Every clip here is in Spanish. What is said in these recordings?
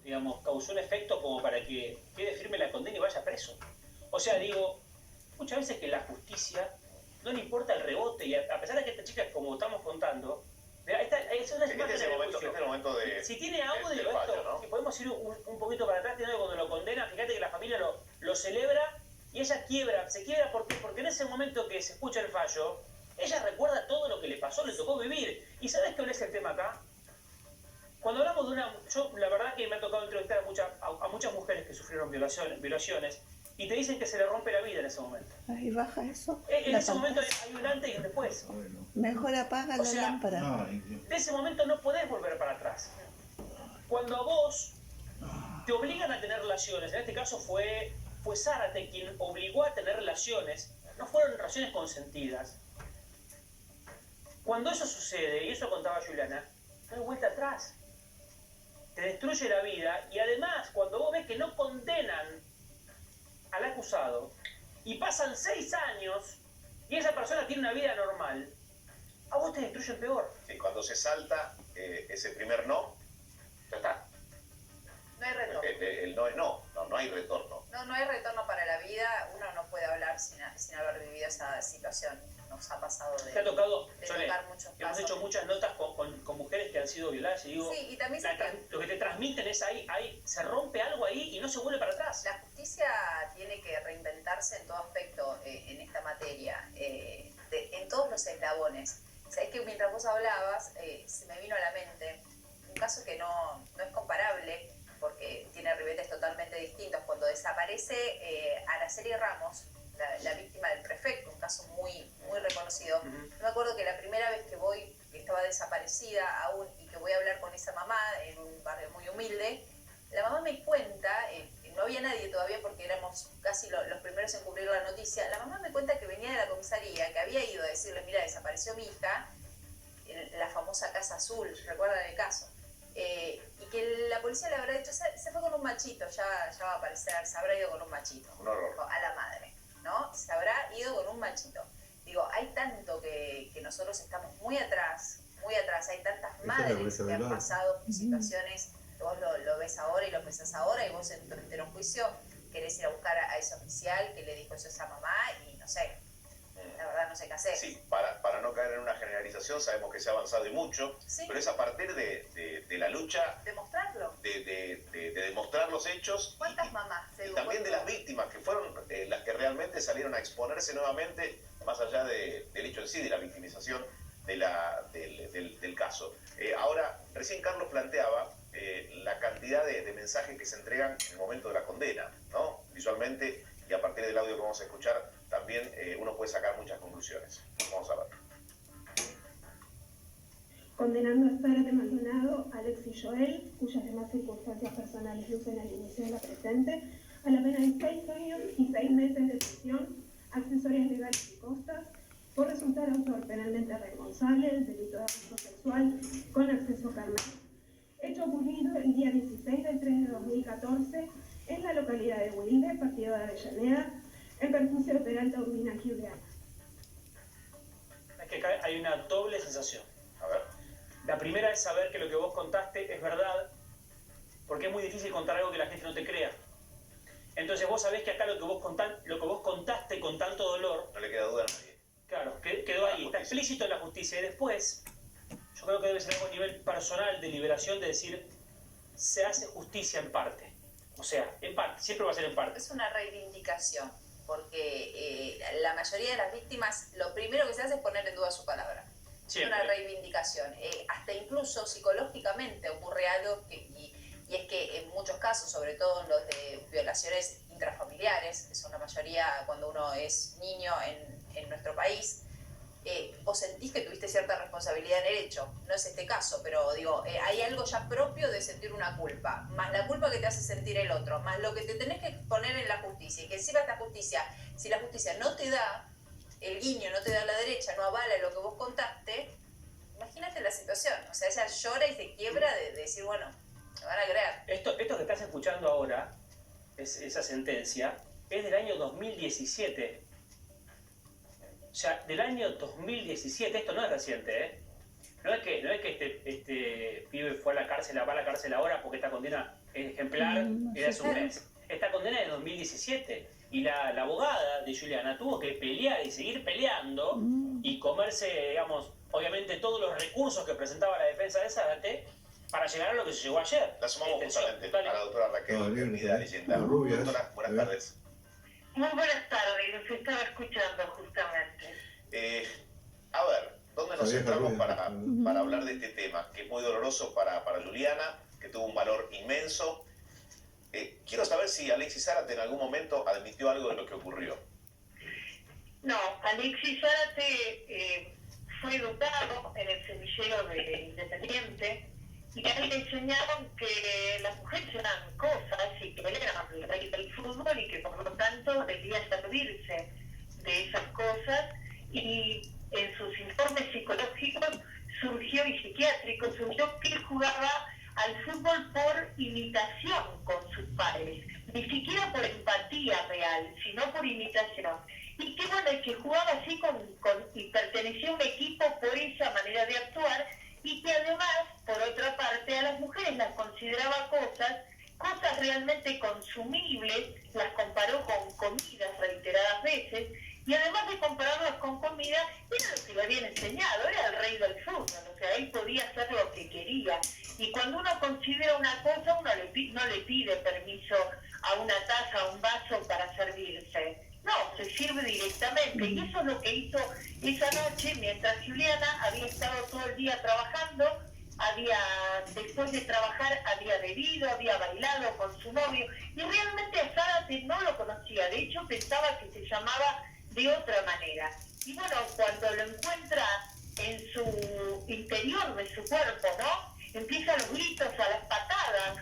digamos, causó un efecto como para que quede firme la condena y vaya preso. O sea, digo, muchas veces que la justicia no le importa el rebote, y a pesar de que esta chica, como estamos contando, es una este es el momento de... Si tiene audio esto, ¿no? Que podemos ir un poquito para atrás, cuando lo condena, fíjate que la familia lo celebra y ella se quiebra porque en ese momento que se escucha el fallo, ella recuerda todo lo que le pasó, le tocó vivir. ¿Y sabes cuál es el tema acá? Cuando hablamos de yo la verdad que me ha tocado entrevistar a muchas mujeres que sufrieron violaciones y te dicen que se le rompe la vida en ese momento. Ahí baja eso. En ese momento hay un antes y un después. Mejor apaga la lámpara. De ese momento no podés volver para atrás. Cuando a vos te obligan a tener relaciones, en este caso fue Zárate quien obligó a tener relaciones, no fueron relaciones consentidas. Cuando eso sucede, y eso contaba Juliana, no hay vuelta atrás. Te destruye la vida, y además, cuando vos ves que no condenan al acusado, y pasan 6 años, y esa persona tiene una vida normal, a vos te destruyen peor. Sí, cuando se salta ese primer no, ya está. No hay retorno. El no es no hay retorno. No hay retorno para la vida, uno no puede hablar sin haber vivido esa situación. Nos ha pasado te ha tocado, tocar muchos casos. Hemos hecho muchas notas con mujeres que han sido violadas y digo, sí, y también lo que te transmiten es ahí se rompe algo ahí y no se vuelve para atrás. La justicia tiene que reinventarse en todo aspecto en esta materia, en todos los eslabones. Sabés que mientras vos hablabas, se me vino a la mente un caso que no es comparable, porque tiene ribetes totalmente distintos. Cuando desaparece Araceli Ramos, la víctima del prefecto, un caso muy reconocido. Yo me acuerdo que la primera vez que estaba desaparecida aún y que voy a hablar con esa mamá en un barrio muy humilde, la mamá me cuenta, no había nadie todavía porque éramos casi los primeros en cubrir la noticia, la mamá me cuenta que venía de la comisaría, que había ido a decirle, mira, desapareció mi hija, en la famosa Casa Azul, ¿recuerdan el caso? Y que la policía le habrá dicho, se fue con un machito, ya va a aparecer, se habrá ido con un machito. Un horror. A la madre, ¿no? Se habrá ido con un machito. Digo, hay tanto que nosotros estamos muy atrás, hay tantas madres que han pasado por situaciones, que vos lo ves ahora y lo pensás ahora, y vos en tu entero juicio querés ir a buscar a ese oficial que le dijo eso a esa mamá, y no sé, la verdad no sé qué hacer. Sí, para no caer en una generalización, sabemos que se ha avanzado y mucho, sí, pero es a partir de la lucha... Demostrarlo. De demostrar los hechos. ¿Cuántas mamás? Y también de las víctimas, que fueron las que realmente salieron a exponerse nuevamente, más allá del hecho en sí, de la victimización del caso. Ahora, recién Carlos planteaba la cantidad de mensajes que se entregan en el momento de la condena, ¿no? Visualmente, y a partir del audio que vamos a escuchar, también uno puede sacar muchas conclusiones. Vamos a ver. Condenando a Zárate Maldonado, Alex y Joel, cuyas demás circunstancias personales lucen al inicio de la presente, a la pena de 6 años y 6 meses de prisión, accesorias legales y costas, por resultar autor penalmente responsable del delito de abuso sexual con acceso carnal. Hecho ocurrido el día 16 del 3 de 2014 en la localidad de Wilde, partido de Avellaneda, en perjuicio de Peralta Urbina Giuliana. Es que acá hay una doble sensación. A ver. La primera es saber que lo que vos contaste es verdad, porque es muy difícil contar algo que la gente no te crea. Entonces vos sabés que acá lo que vos contaste con tanto dolor... No le queda duda a nadie. Claro, quedó ahí, está explícito en la justicia. Y después, yo creo que debe ser algo a nivel personal de liberación, de decir, se hace justicia en parte. O sea, en parte, siempre va a ser en parte. Es una reivindicación, porque la mayoría de las víctimas, lo primero que se hace es poner en duda su palabra. Siempre. Es una reivindicación. Hasta incluso psicológicamente ocurre algo y es que en muchos casos, sobre todo en los de violaciones intrafamiliares, que son la mayoría cuando uno es niño en nuestro país, vos sentís que tuviste cierta responsabilidad en el hecho. No es este caso, pero digo, hay algo ya propio de sentir una culpa, más la culpa que te hace sentir el otro, más lo que te tenés que poner en la justicia, y que encima esta justicia, si la justicia no te da el guiño, no te da la derecha, no avala lo que vos contaste, imagínate la situación. O sea, ella llora y se quiebra de decir, bueno, me van a creer. Esto que estás escuchando ahora, esa sentencia, es del año 2017. O sea, del año 2017, esto no es reciente, no es que este pibe fue a la cárcel, va a la cárcel ahora porque esta condena ejemplar era hace un mes. Esta condena es de 2017 y la abogada de Juliana tuvo que pelear y seguir peleando y comerse, digamos, obviamente todos los recursos que presentaba la defensa de Zárate para llegar a lo que se llegó ayer. La sumamos justamente a la doctora Raquel Hermida Leyenda. Doctora, buenas tardes. Muy buenas tardes, los estaba escuchando justamente. A ver, ¿dónde nos centramos para hablar de este tema? Que es muy doloroso para Juliana, que tuvo un valor inmenso. Quiero saber si Alexis Zárate en algún momento admitió algo de lo que ocurrió. No, Alexis Zárate fue educado en el semillero de Independiente y a él le enseñaron que las mujeres eran cosas y que él era el rey del fútbol y que por lo tanto debía servirse de esas cosas, y en sus informes psicológicos surgió y psiquiátricos surgió que él jugaba al fútbol por imitación con sus padres, ni siquiera por empatía real, sino por imitación. Y qué bueno, es que jugaba así y pertenecía a un equipo por esa manera de actuar, y que además, por otra parte, a las mujeres las consideraba cosas realmente consumibles, las comparó con comidas reiteradas veces, y además de compararlas con comida, era lo que le habían enseñado, era el rey del fútbol, o sea, él podía hacer lo que quería. Y cuando uno considera una cosa, uno no le pide permiso a una taza, a un vaso para servirse. No, se sirve directamente. Y eso es lo que hizo esa noche, mientras Juliana había estado todo el día trabajando, después de trabajar había bebido, había bailado con su novio, y realmente a Zárate no lo conocía, de hecho pensaba que se llamaba de otra manera. Y bueno, cuando lo encuentra en su interior de su cuerpo, ¿no? Empiezan los gritos, a las patadas,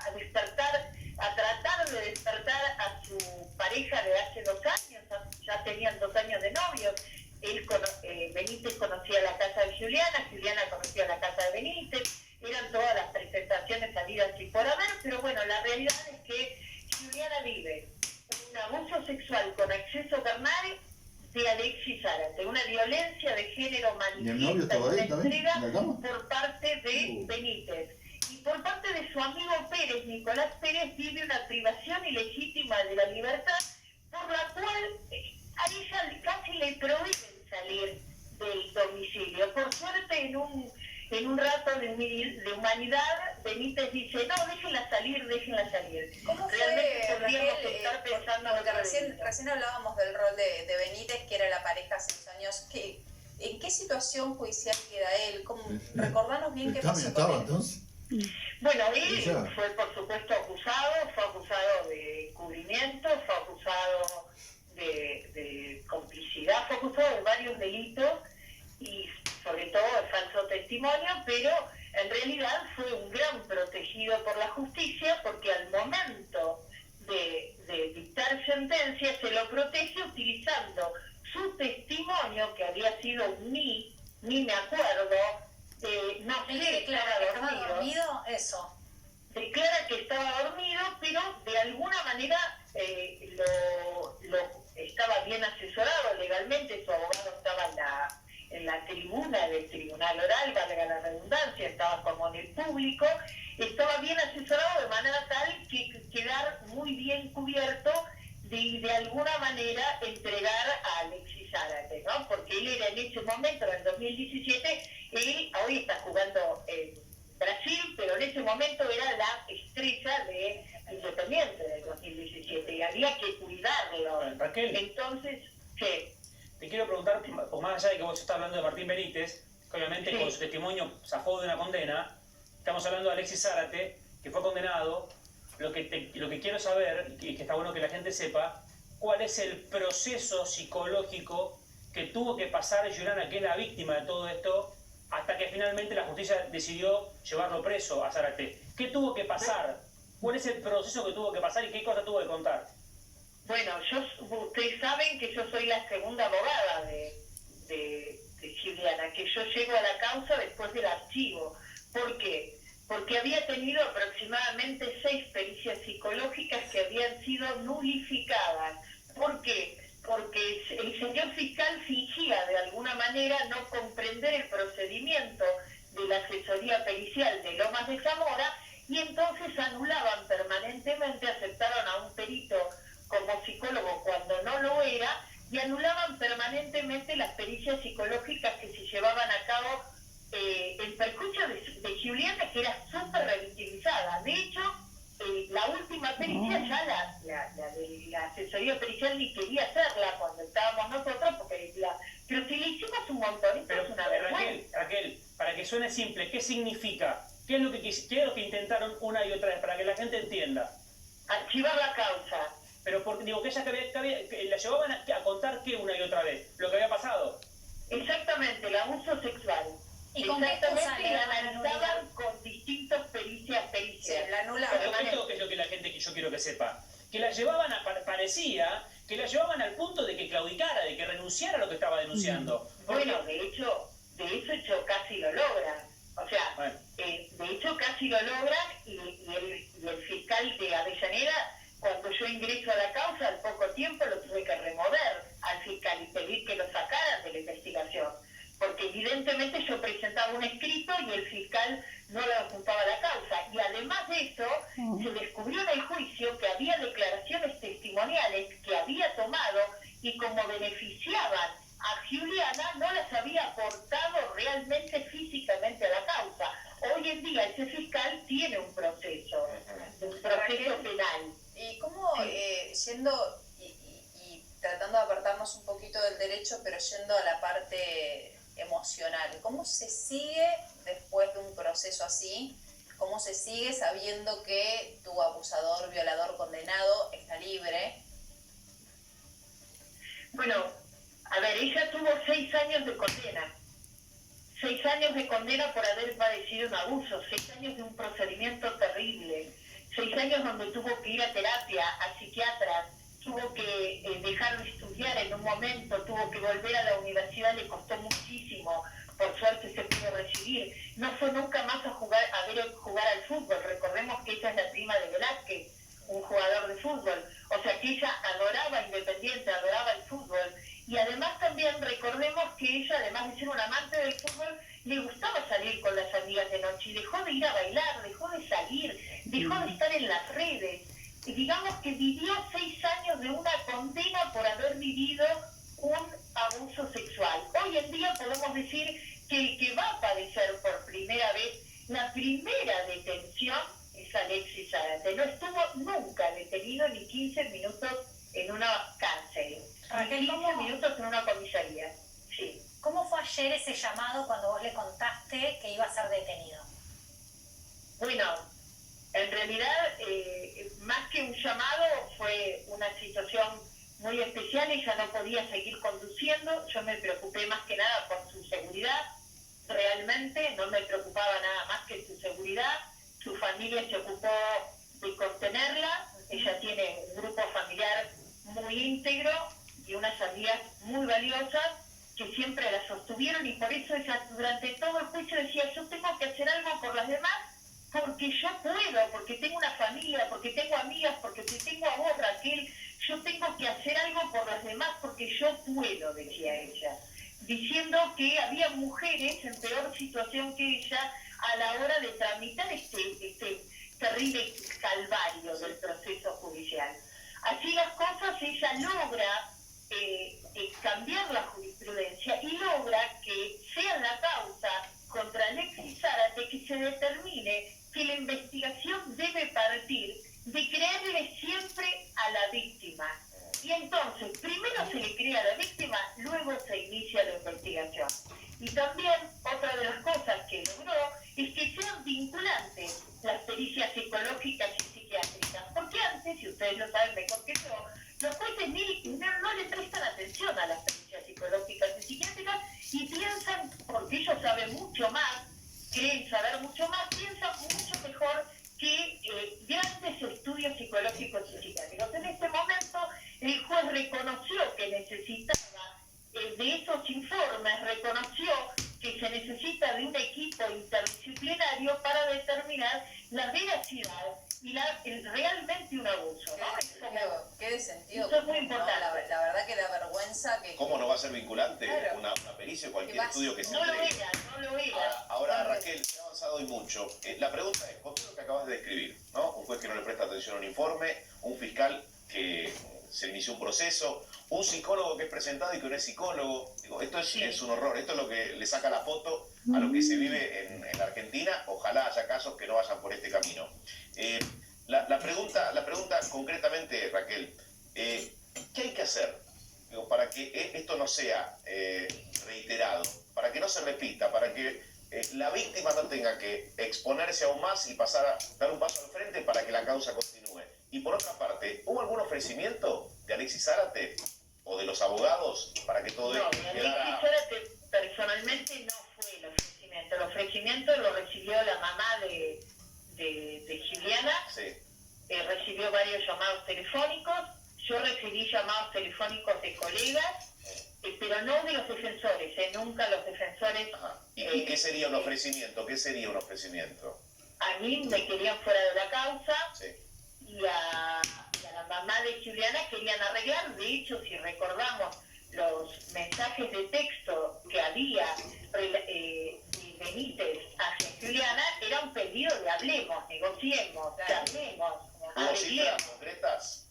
a despertar, a tratar de despertar a su pareja de hace 2 años, ya tenían 2 años de novios. Benítez conocía la casa de Juliana conocía la casa de Benítez, eran todas las presentaciones salidas y por haber, pero bueno, la realidad es que Juliana vive un abuso sexual con exceso carnal de Alexis Zárate, una violencia de género manifiesta, una entrega por parte de Benítez. Y por parte de su amigo Pérez, Nicolás Pérez, vive una privación ilegítima de la libertad, por la cual a ella casi le prohíben salir del domicilio. Por suerte, en un rato de humanidad, Benítez dice, no, déjenla salir. ¿Cómo realmente fue, podríamos Raquel, estar pensando porque en recién hablábamos del rol de Benítez, que era la pareja hace 2 años. ¿En qué situación judicial queda él? Recordanos bien qué pasó con él. Entonces. Bueno, él fue por supuesto acusado de encubrimiento, fue acusado de complicidad, fue acusado de varios delitos y sobre todo de falso testimonio, pero en realidad fue un gran protegido por la justicia, porque al momento de dictar sentencia se lo protege utilizando su testimonio, que había sido ni me acuerdo, no sé, ¿Estaba dormido? Eso. Declara que estaba dormido, pero de alguna manera lo estaba bien asesorado legalmente, su abogado estaba en la tribuna del tribunal oral, valga la redundancia, estaba como en el público, estaba bien asesorado de manera tal que quedar muy bien cubierto de alguna manera entregar a Alexis Zárate, ¿no? Porque él era en ese momento, en el 2017, él hoy está jugando en Brasil, pero en ese momento era la estrella de Independiente del 2017 y había que cuidarlo. Raquel, entonces, ¿qué? Te quiero preguntar, por más allá de que vos estás hablando de Martín Benítez, que obviamente con su testimonio zafó de una condena, estamos hablando de Alexis Zárate, que fue condenado. Lo que quiero saber, y que está bueno que la gente sepa, cuál es el proceso psicológico que tuvo que pasar Juliana, que es la víctima de todo esto, hasta que finalmente la justicia decidió llevarlo preso a Zárate. ¿Qué tuvo que pasar? ¿Cuál es el proceso que tuvo que pasar y qué cosa tuvo que contar? Bueno, ustedes saben que yo soy la segunda abogada de Juliana, que yo llego a la causa después del archivo. ¿Por qué? Porque había tenido aproximadamente 6 pericias psicológicas que habían sido nulificadas. ¿Por qué? porque el señor fiscal fingía de alguna manera no comprender el procedimiento de la asesoría pericial de Lomas de Zamora, y entonces anulaban permanentemente, aceptaron a un perito como psicólogo cuando no lo era, y anulaban permanentemente las pericias psicológicas que se llevaban a cabo en perjuicio de Giuliana, que era súper revictimizada. De hecho, la última pericia ya la de la asesoría pericial ni quería hacerla cuando estábamos nosotros, porque pero si le hicimos un montón, esto es una vergüenza. Raquel, para que suene simple, ¿qué significa? ¿Qué es lo que intentaron una y otra vez? Para que la gente entienda. Archivar la causa. Pero digo que ella que la llevaban a contar qué una y otra vez, lo que había pasado. Exactamente, el abuso sexual. ¿Y con qué excusa y la analizaban con distintos pericias. Sí, la anulaban. Pero esto es lo que la gente que yo quiero que sepa. Que la llevaban parecía que la llevaban al punto de que claudicara, de que renunciara a lo que estaba denunciando. Bueno, de hecho casi lo logran. O sea, bueno. De hecho casi lo logran, y el fiscal de Avellaneda, cuando yo ingreso a la causa, al poco tiempo lo tuve que remover al fiscal y pedir que lo sacaran de la investigación. Porque evidentemente yo presentaba un escrito y el fiscal no le ocupaba la causa. Y además de eso, se descubrió en el juicio que había declaraciones testimoniales que había tomado, y como beneficiaban a Giuliana, no las había aportado realmente físicamente a la causa. Hoy en día ese fiscal tiene un proceso penal. ¿Y cómo, yendo y tratando de apartarnos un poquito del derecho, pero yendo a la parte emocional, cómo se sigue después de un proceso así? ¿Cómo se sigue sabiendo que tu abusador, violador, condenado está libre? Bueno, a ver, ella tuvo 6 años de condena. 6 años de condena por haber padecido un abuso, 6 años de un procedimiento terrible, 6 años donde tuvo que ir a terapia, a psiquiatra, tuvo que dejar de estudiar en un momento, tuvo que volver a la universidad, le costó muchísimo, por suerte se pudo recibir. No fue nunca más a ver jugar al fútbol. Recordemos que ella es la prima de Velázquez, un jugador de fútbol. O sea que ella adoraba Independiente, adoraba el fútbol. Y además también recordemos que ella, además de ser una amante del fútbol, le gustaba salir con las amigas de noche, y dejó de ir a bailar, dejó de salir, dejó de estar en las redes. Y digamos que vivió 6 años de una condena por haber vivido un abuso sexual. Hoy en día podemos decir que el que va a padecer por primera vez la primera detención es Alexis Zárate. No estuvo nunca detenido ni 15 minutos en una cárcel. Raquel, 15 minutos en una comisaría. Sí. ¿Cómo fue ayer ese llamado cuando vos le contaste que iba a ser detenido? Bueno, en realidad, más que un llamado, fue una situación muy especial. Ella no podía seguir conduciendo. Yo me preocupé más que nada por su seguridad. Realmente no me preocupaba nada más que su seguridad. Su familia se ocupó de contenerla. Ella tiene un grupo familiar muy íntegro y unas amigas muy valiosas que siempre la sostuvieron, y por eso ella durante todo el juicio decía: yo tengo que hacer algo por las demás, porque yo puedo, porque tengo una familia, porque tengo amigas, porque te tengo a vos, Raquel, yo tengo que hacer algo por las demás porque yo puedo, decía ella, diciendo que había mujeres en peor situación que ella a la hora de tramitar este terrible calvario del proceso judicial. Así las cosas, ella logra cambiar la jurisprudencia y logra que sea la causa contra Alexis Zárate que se determine que la investigación debe partir de creerle siempre a la víctima. Y entonces, primero se le crea a la víctima, luego se inicia la investigación. Y también, otra de las cosas que logró es que sean vinculantes las pericias psicológicas y psiquiátricas. Porque antes, si ustedes lo saben mejor que yo, los jueces no le prestan atención a las pericias psicológicas y psiquiátricas y piensan, porque ellos saben mucho más, creen saber mucho más, piensan mucho mejor que grandes estudios psicológicos y psiquiátricos. En este momento, el juez reconoció que necesitaba de esos informes, reconoció que se necesita de un equipo interdisciplinario para determinar la veracidad realmente un abuso, ¿no? Qué de sentido. Eso es muy importante. No, la verdad que da vergüenza que... ¿Cómo no va a ser vinculante una pericia o cualquier estudio que se entregue? No lo era. Ahora, Raquel, se ha avanzado y mucho. La pregunta es, con todo lo que acabas de describir, ¿no? Un juez que no le presta atención a un informe, un fiscal que se inició un proceso, un psicólogo que es presentado y que no es psicólogo. Digo, esto es un horror. Esto es lo que le saca la foto a lo que se vive en Argentina. Ojalá haya casos que no vayan por este camino. La pregunta concretamente, Raquel, ¿qué hay que hacer para que esto no sea reiterado, para que no se repita, para que la víctima no tenga que exponerse aún más y pasar a dar un paso al frente para que la causa continúe? Y por otra parte, ¿hubo algún ofrecimiento de Alexis Zárate o de los abogados para que todo esto quedara...? Alexis Zárate personalmente no fue el ofrecimiento. El ofrecimiento lo recibió la mamá de Juliana. Sí. Recibió varios llamados telefónicos. Yo recibí llamados telefónicos de colegas, pero no de los defensores. Nunca los defensores... ¿Y qué sería un ofrecimiento? ¿Qué sería un ofrecimiento? A mí me querían fuera de la causa. Sí. Y a la mamá de Juliana querían arreglar. De hecho, si recordamos los mensajes de texto que había de Benítez hacia Juliana, era un pedido de hablemos, negociemos, hablemos, ¿Hubo cifras concretas?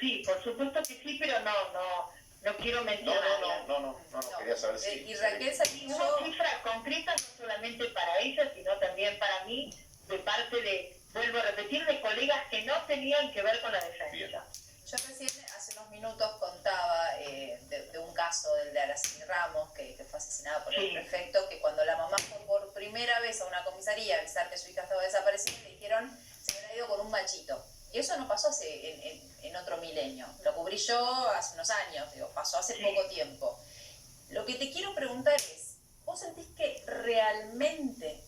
Sí, por supuesto que sí, pero no quiero mencionarlas. No, quería saber si... Y Raquel Hubo cifras concretas no solamente para ella, sino también para mí, de parte de, vuelvo a repetir, de colegas que no tenían que ver con la defensa. Bien. Yo recién, hace unos minutos, contaba de un caso del de Araceli Ramos, que fue asesinada por el prefecto, que cuando la mamá fue por primera vez a una comisaría a avisar que su hija estaba desaparecida, le dijeron se hubiera ido con un machito. Y eso no pasó en otro milenio. Lo cubrí yo hace unos años, pasó hace poco tiempo. Lo que te quiero preguntar es, ¿vos sentís que realmente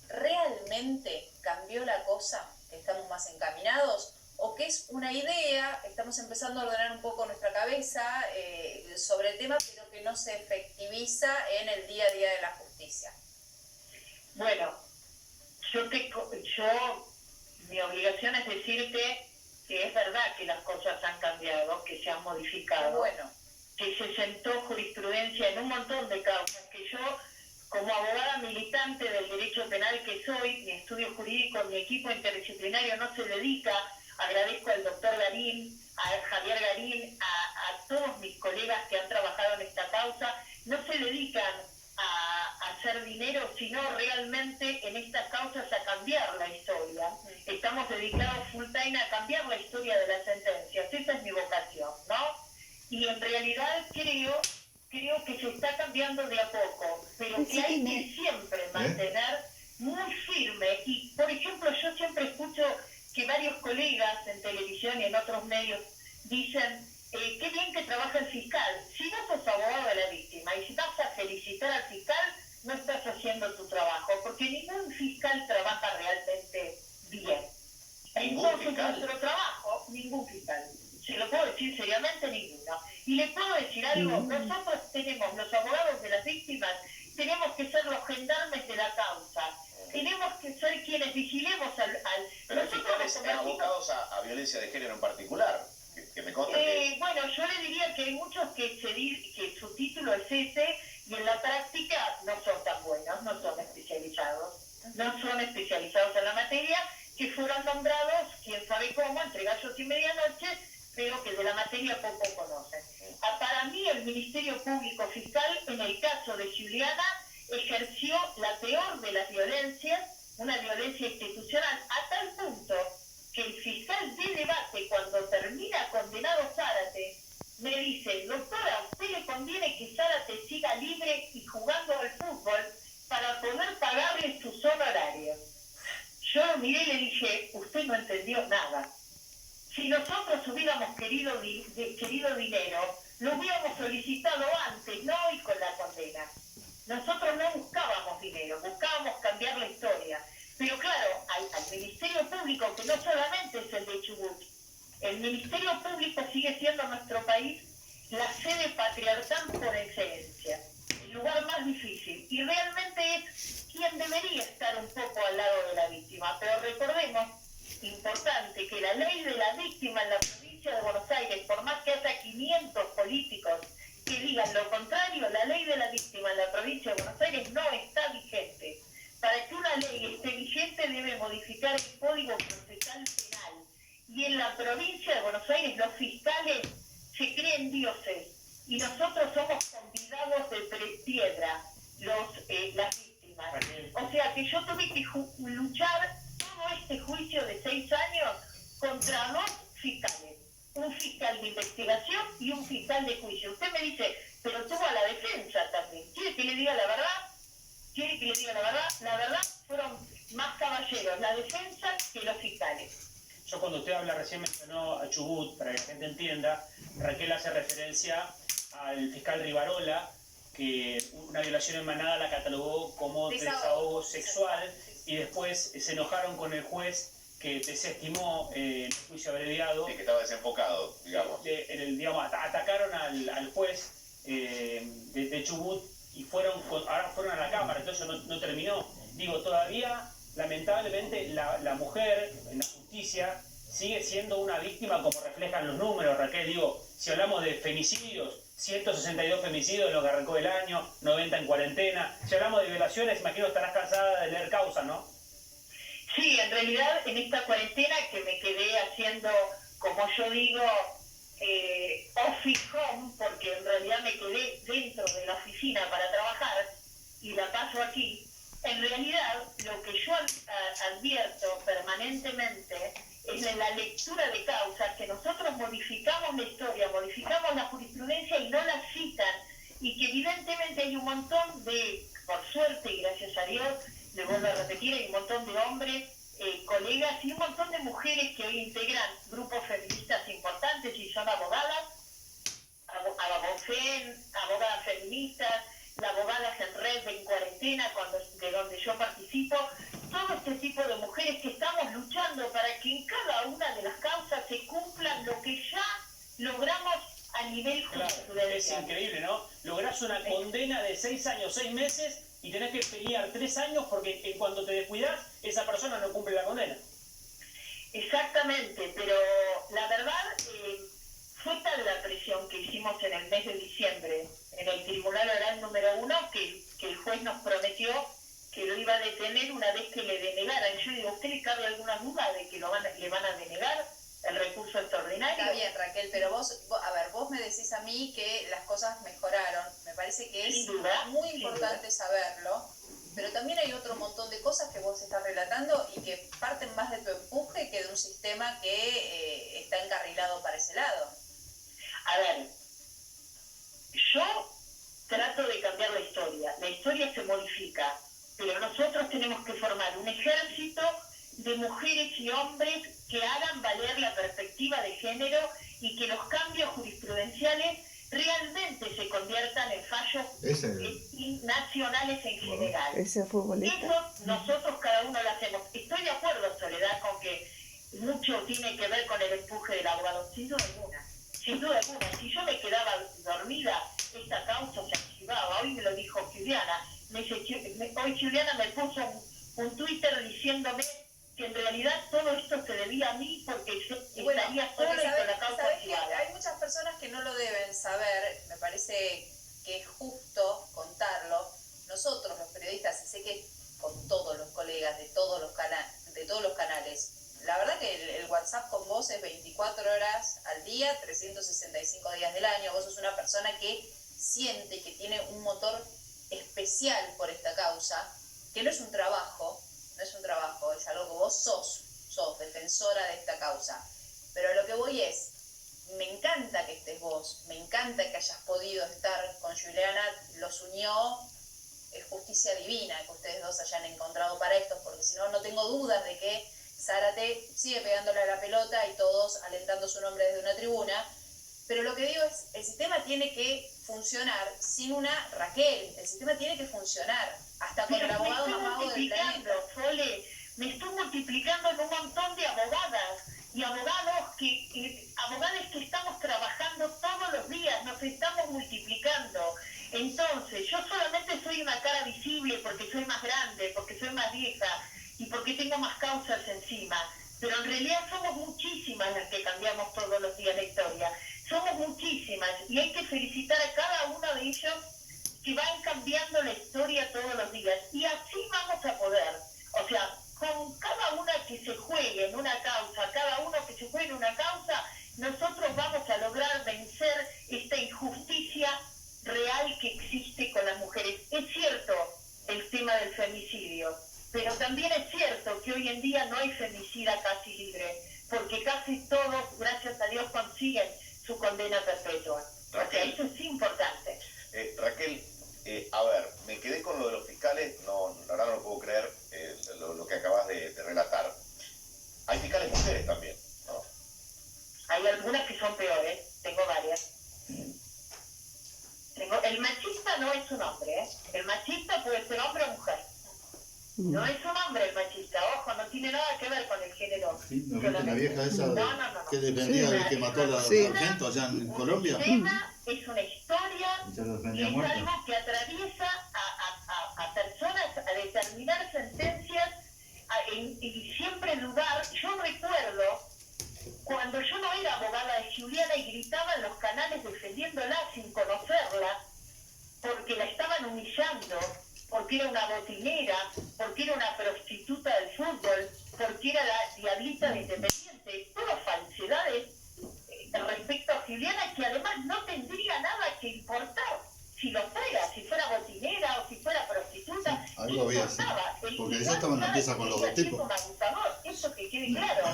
cambió la cosa? ¿Que estamos más encaminados? ¿O que es una idea, estamos empezando a ordenar un poco nuestra cabeza sobre el tema, pero que no se efectiviza en el día a día de la justicia? Bueno, mi obligación es decirte que es verdad que las cosas han cambiado, que se han modificado, bueno, que se sentó jurisprudencia en un montón de causas, que yo, como abogada militante del derecho penal que soy, mi estudio jurídico, mi equipo interdisciplinario no se dedica, agradezco al doctor Garín, a Javier Garín, a todos mis colegas que han trabajado en esta causa, no se dedican a hacer dinero, sino realmente en estas causas a cambiar la historia. Estamos dedicados full time a cambiar la historia de las sentencias, esa es mi vocación, ¿no? Y en realidad creo que se está cambiando de a poco, pero que hay que siempre mantener muy firme. Y, por ejemplo, yo siempre escucho que varios colegas en televisión y en otros medios dicen qué bien que trabaja el fiscal. Si no sos abogado de la víctima y si vas a felicitar al fiscal, no estás haciendo tu trabajo, porque ningún fiscal trabaja realmente bien. Entonces, nuestro trabajo, ningún fiscal. Se lo puedo decir seriamente, ninguno. Y le puedo decir algo, nosotros tenemos, los abogados de las víctimas, tenemos que ser los gendarmes de la causa. Tenemos que ser quienes vigilemos Pero los fiscales están abocados a violencia de género en particular, que me consta que... Bueno, yo le diría que hay muchos que su título es ese, y en la práctica no son tan buenos, no son especializados en la materia, que fueron nombrados, quién sabe cómo, entre gallos y medianoche, pero que de la materia poco conocen. Para mí, el Ministerio Público Fiscal, en el caso de Juliana, ejerció la peor de las violencias, una violencia institucional, a tal punto que el fiscal de debate, cuando termina condenado Zárate, me dice, doctora, ¿a usted le conviene que Zárate siga libre y jugando al fútbol para poder pagarle sus honorarios? Yo lo miré y le dije, usted no entendió nada. Si nosotros hubiéramos querido dinero, lo hubiéramos solicitado antes, no hoy con la condena. Nosotros no buscábamos dinero, buscábamos cambiar la historia. Pero claro, al Ministerio Público, que no solamente es el de Chubut, el Ministerio Público sigue siendo en nuestro país la sede patriarcal por excelencia, el lugar más difícil. Y realmente es quien debería estar un poco al lado de la víctima. Pero recordemos, importante, parece que la ley de la víctima en la provincia de Buenos Aires, por más que haya 500 políticos que digan lo contrario, la ley de la víctima en la provincia de Buenos Aires no está vigente. Para que una ley esté vigente debe modificar el Código Procesal Penal. Y en la provincia de Buenos Aires los fiscales se creen dioses y nosotros somos convidados de piedra, las víctimas. O sea que yo tuve que luchar todo este juicio de 6 años contra 2 fiscales. Un fiscal de investigación y un fiscal de juicio. Usted me dice, pero tuvo a la defensa también. ¿Quiere que le diga la verdad? ¿Quiere que le diga la verdad? La verdad fueron más caballeros la defensa que los fiscales. Yo cuando usted habla, recién mencionó a Chubut, para que la gente entienda, Raquel hace referencia al fiscal Rivarola, que una violación en manada la catalogó como desahogo sexual, y después se enojaron con el juez que desestimó el juicio abreviado. Sí, que estaba desenfocado, digamos. Atacaron al juez de Chubut y ahora fueron a la Cámara, entonces no terminó. Digo, todavía, lamentablemente, la mujer en la justicia sigue siendo una víctima, como reflejan los números, Raquel. Digo, si hablamos de femicidios, 162 femicidios en lo que arrancó el año, 90 en cuarentena. Si hablamos de violaciones, imagino estarás cansada de leer causa, ¿no? Sí, en realidad en esta cuarentena que me quedé haciendo, como yo digo, office home, porque en realidad me quedé dentro de la oficina para trabajar y la paso aquí, en realidad lo que yo advierto permanentemente es en la lectura de causas que nosotros modificamos la historia, modificamos la jurisprudencia y no la citan, y que evidentemente hay un montón de, por suerte y gracias a Dios, le vuelvo a repetir, hay un montón de hombres, colegas y un montón de mujeres que hoy integran grupos feministas importantes y son abogadas feministas, abogadas en red en cuarentena, de donde yo participo, todo este tipo de mujeres que estamos luchando para que en cada una de las causas se cumplan lo que ya logramos a nivel jurisprudencial. Es increíble, ¿no? Lográs una condena de 6 años, 6 meses, y tenés que pelear 3 años porque cuando te descuidás, esa persona no cumple la condena. Exactamente, pero la verdad fue tal la presión que hicimos en el mes de diciembre en el Tribunal Oral número 1 que el juez nos prometió que lo iba a detener una vez que le denegaran. Yo digo, ¿a usted le cabe alguna duda de que le van a denegar el recurso extraordinario? Está bien, Raquel, pero vos me decís a mí que las cosas mejoraron. Me parece que es muy importante saberlo, pero también hay otro montón de cosas que vos estás relatando y que parten más de tu empuje que de un sistema que está encarrilado para ese lado. A ver, yo trato de cambiar la historia se modifica, pero nosotros tenemos que formar un ejército de mujeres y hombres que hagan valer la perspectiva de género y que los cambios jurisprudenciales realmente se conviertan en fallos nacionales en general. Ese futbolista. Eso nosotros cada uno lo hacemos. Estoy de acuerdo, Soledad, con que mucho tiene que ver con el empuje del abogado, sin duda alguna. Sin duda alguna, si yo me quedaba dormida, esta causa se activaba. Hoy me lo dijo Juliana. Hoy Juliana me puso un Twitter diciéndome que en realidad todo esto se debía a mí porque yo estaría sola y con la causa activada. Hay muchas personas que no lo deben saber, me parece que es justo contarlo. Nosotros, los periodistas, y sé que con todos los colegas de todos los canales, la verdad que el WhatsApp con vos es 24 horas al día, 365 días del año. Vos sos una persona que siente que tiene un motor especial por esta causa, que no es un trabajo, es algo que vos sos defensora de esta causa. Pero lo que voy es, me encanta que estés vos, me encanta que hayas podido estar con Juliana, los unió, es justicia divina que ustedes dos hayan encontrado para esto, porque si no, no tengo dudas de que Zárate sigue pegándole a la pelota y todos alentando su nombre desde una tribuna. Pero lo que digo es, el sistema tiene que funcionar sin una Raquel, el sistema tiene que funcionar, hasta con el abogado más mago del planeta. Sole, me estoy multiplicando en un montón de abogadas y abogadas que estamos trabajando todos los días, nos estamos multiplicando. Entonces, yo solamente soy una cara visible porque soy más grande, porque soy más vieja y porque tengo más causas encima, pero en realidad somos muchísimas las que cambiamos todos los días la historia. Somos muchísimas y hay que felicitar a cada uno de ellos que van cambiando la historia todos los días. Y así vamos a poder, o sea, con cada una que se juegue en una causa, cada uno que se juegue en una causa, nosotros vamos a lograr vencer esta injusticia real que existe con las mujeres. Es cierto el tema del femicidio, pero también es cierto que hoy en día no hay femicida casi libre, porque casi todos, gracias a Dios, consiguen su condena perpetua. O sea, eso es importante. Raquel, a ver, me quedé con lo de los fiscales, no, la verdad no lo puedo creer, lo que acabas de relatar. Hay fiscales mujeres también, ¿no? Hay algunas que son peores, tengo varias. El machista no es un hombre, ¿eh? El machista puede ser hombre o mujer. No es un hombre el machista, ojo, no tiene nada que ver con el género. ¿Sí? ¿No viste la vieja esa que defendía Sí. del que mató a la sargento allá en Colombia? Es una historia, Y se lo y defendía es muerta. algo que atraviesa a personas a determinar sentencias y siempre dudar. Yo recuerdo cuando yo no era abogada de Juliana y gritaba en los canales defendiéndola sin conocerla, porque la estaban humillando, porque era una botinera, porque era una prostituta del fútbol, porque era la diablita de Independiente, todas falsedades respecto a Juliana que además no tendría nada que importar si lo fuera, si fuera botinera o si fuera prostituta. Algo había, sí. Porque ella estaba en la pieza con los dos tipos. Eso que quede claro.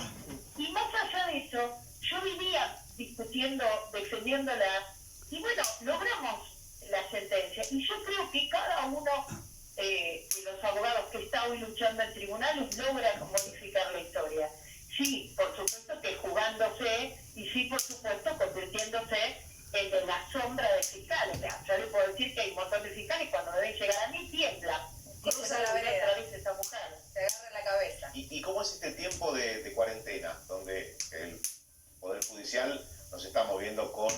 Y más allá de eso, yo vivía discutiendo, defendiéndola, y bueno, logramos la sentencia. Y yo creo que cada uno de los abogados que está hoy luchando en tribunales logra modificar la historia. Sí, por supuesto que jugándose, y sí, por supuesto, convirtiéndose en de la sombra de fiscales. Yo le puedo decir que hay un montón de fiscales cuando deben llegar a mí tiembla. Cruza la vereda. Otra vez esa mujer. Se agarra en la cabeza. ¿Y cómo es este tiempo de cuarentena, donde el Poder Judicial nos está moviendo con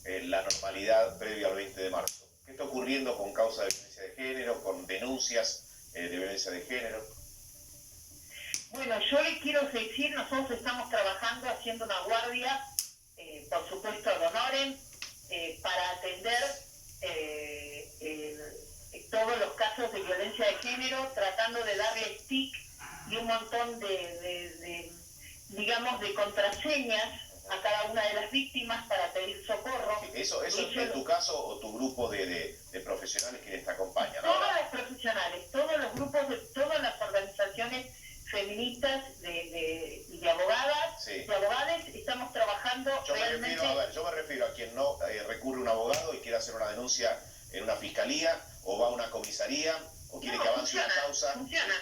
la normalidad previa al 20 de marzo? ¿Qué está ocurriendo con causa de violencia de género, con denuncias de violencia de género? Bueno, yo les quiero decir, nosotros estamos trabajando, haciendo una guardia, por supuesto ad honorem, para atender todos los casos de violencia de género, tratando de darle TIC y un montón digamos, de contraseñas a cada una de las víctimas para pedir socorro. Eso es en tu caso o tu grupo de profesionales quienes te acompañan, ¿no? Todos los profesionales, todos los grupos, de todas las organizaciones feministas y de abogadas, Sí. de abogadas, estamos trabajando realmente... Yo me refiero a quien no recurre a un abogado y quiere hacer una denuncia en una fiscalía, o va a una comisaría, o quiere que avance una causa. Funciona.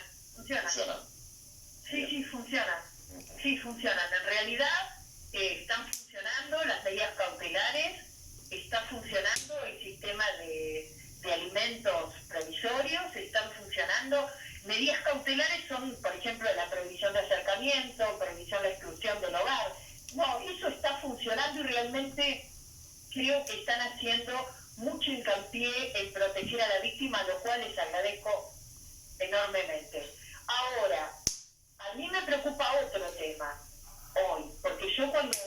Sí, funciona. Sí, funcionan. En realidad están funcionando las medidas cautelares, está funcionando el sistema de alimentos provisorios, están funcionando. Medidas cautelares son, por ejemplo, la prohibición de acercamiento, prohibición de la exclusión del hogar. No, eso está funcionando y realmente creo que están haciendo mucho hincapié en proteger a la víctima, lo cual les agradezco enormemente. Ahora, a mí me preocupa otro tema hoy, porque yo cuando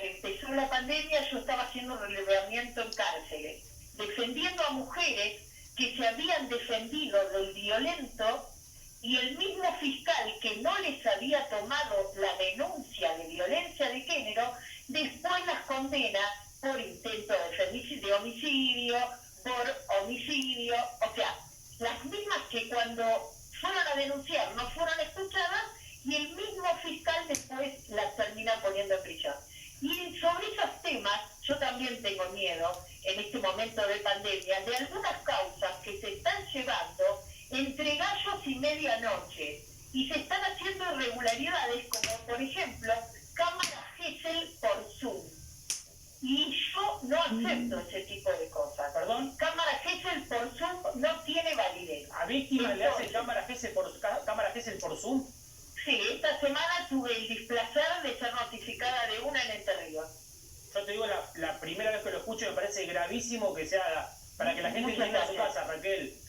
empezó la pandemia yo estaba haciendo relevamiento en cárceles, defendiendo a mujeres que se habían defendido del violento y el mismo fiscal que no les había tomado la denuncia de violencia de género, después las condena por intento de homicidio, por homicidio, o sea, las mismas que cuando fueron a denunciar no fueron escuchadas y el mismo fiscal después las termina poniendo en prisión. Y sobre esos temas yo también tengo miedo en este momento de pandemia de algunas causas que se están llevando entre gallos y medianoche y se están haciendo irregularidades como por ejemplo cámara Gesell por Zoom. Y yo no acepto ese tipo de cosas. ¿Perdón? Cámara Gesell por Zoom no tiene validez. ¿A víctimas le hacen cámara Gesell por Zoom? Sí, esta semana tuve el displacer de ser notificada de una en Entre Ríos. Yo te digo, la primera vez que lo escucho me parece gravísimo que se haga, para que la gente Muchas entienda a su gracias. casa, Raquel.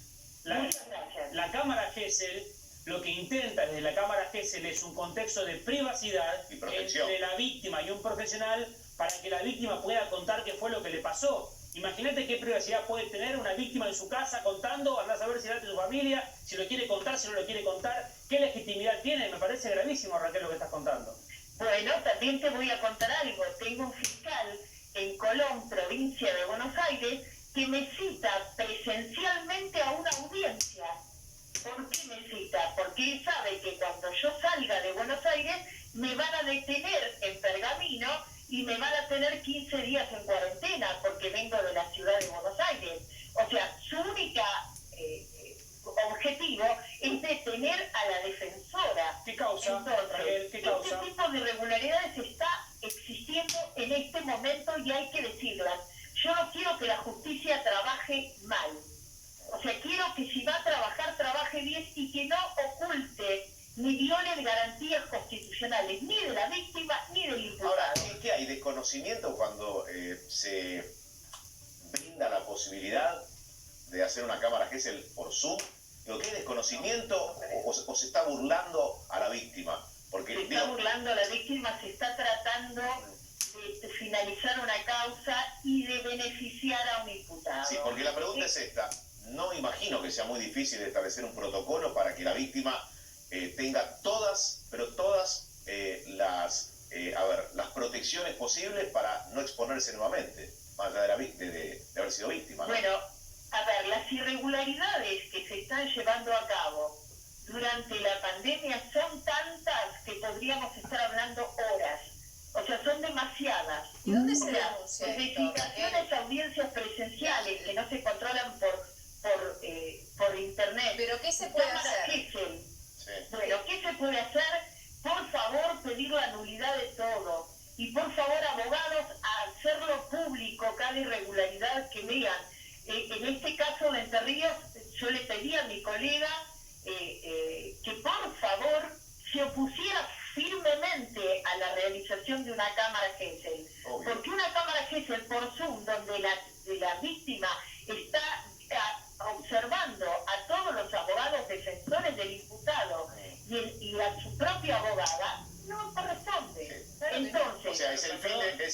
Muchas gracias. La cámara Gesell lo que intenta desde la Cámara Gesell es un contexto de privacidad y protección entre la víctima y un profesional para que la víctima pueda contar qué fue lo que le pasó. Imagínate qué privacidad puede tener una víctima en su casa contando, andás a ver si de su familia, si lo quiere contar, si no lo quiere contar, qué legitimidad tiene. Me parece gravísimo, Raquel, lo que estás contando. Bueno, también te voy a contar algo. Tengo un fiscal en Colón, provincia de Buenos Aires, que me cita presencialmente a una audiencia. ¿Por qué me cita? Porque él sabe que cuando yo salga de Buenos Aires me van a detener en Pergamino y me van a tener 15 días en cuarentena porque vengo de la ciudad de Buenos Aires. O sea, su única objetivo es detener a la defensora. ¿Qué causa? Entonces, Raquel, ¿qué causa? Este tipo de irregularidades está existiendo en este momento y hay que decirlas. Yo no quiero que la justicia trabaje mal. O sea, quiero que si va a trabajar, trabaje bien y que no oculte ni viole garantías constitucionales, ni de la víctima ni del imputado. Ahora, ¿qué hay? ¿Desconocimiento cuando se brinda la posibilidad de hacer una cámara Gesell por Zoom? Digo, ¿qué hay desconocimiento o se está burlando a la víctima? Porque, se está burlando a la víctima, se está tratando de finalizar una causa y de beneficiar a un imputado. Sí, porque la pregunta es esta. No imagino que sea muy difícil establecer un protocolo para que la víctima tenga todas, pero todas las protecciones posibles para no exponerse nuevamente, más allá de haber sido víctima, ¿no? Bueno, a ver, las irregularidades que se están llevando a cabo durante la pandemia son tantas que podríamos estar hablando horas. O sea, son demasiadas. ¿Y dónde se denuncia desde esto? citaciones a audiencias presenciales que no se controlan por internet. ¿Pero qué se puede hacer? Sí. Bueno, ¿qué se puede hacer? Por favor, pedir la nulidad de todo. Y por favor, abogados, a hacerlo público cada irregularidad que vean. En este caso de Entre Ríos, yo le pedí a mi colega que por favor se opusiera firmemente a la realización de una cámara Gesell. Porque una cámara Gesell por Zoom, donde la víctima está observando a todos los abogados defensores del imputado y a su propia abogada, no corresponde. Entonces, o sea, es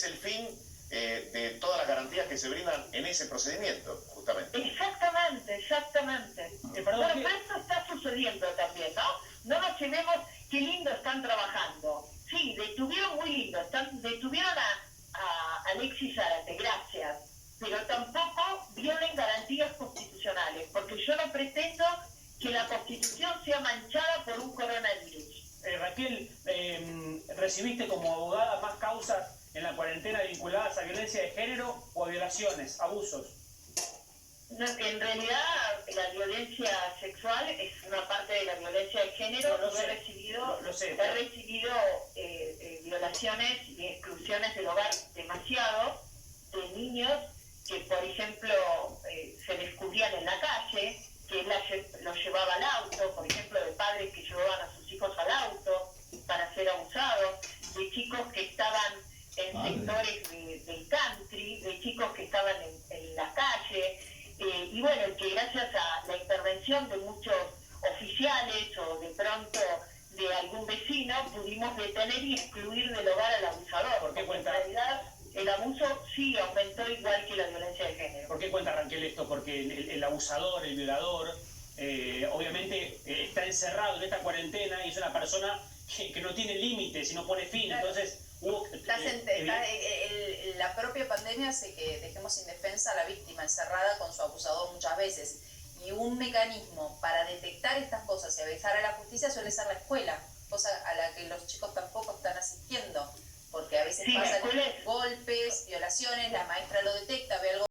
el fin de todas las garantías que se brindan en ese procedimiento, justamente. Exactamente. Pero esto está sucediendo también, ¿no? No nos llevemos qué lindo están trabajando. Sí, detuvieron muy lindo, detuvieron a Alexis Zárate, gracias, pero tampoco violen garantías constitucionales, porque yo no pretendo que la Constitución sea manchada por un coronavirus. Raquel, ¿recibiste como abogada más causas en la cuarentena vinculadas a violencia de género o a violaciones, abusos? No, en realidad la violencia sexual es una parte de la violencia de género. He recibido violaciones y exclusiones del hogar demasiado de niños que, por ejemplo, se descubrían en la calle, que los llevaba al auto, por ejemplo, de padres que llevaban a sus hijos al auto para ser abusados, de chicos que estaban en sectores del country, de chicos que estaban en la calle, y bueno, que gracias a la intervención de muchos oficiales o de pronto de algún vecino pudimos detener y excluir del hogar al abusador. ¿Por qué cuenta? En realidad el abuso sí aumentó igual que la violencia de género. ¿Por qué cuenta, Raquel, esto? Porque el abusador, el violador, obviamente está encerrado en esta cuarentena y es una persona que no tiene límites y no pone fin. Claro. Entonces, la propia pandemia hace que dejemos indefensa a la víctima encerrada con su abusador muchas veces. Y un mecanismo para detectar estas cosas y avisar a la justicia suele ser la escuela, cosa a la que los chicos tampoco están asistiendo, porque a veces pasan golpes, violaciones, la maestra lo detecta, ve algo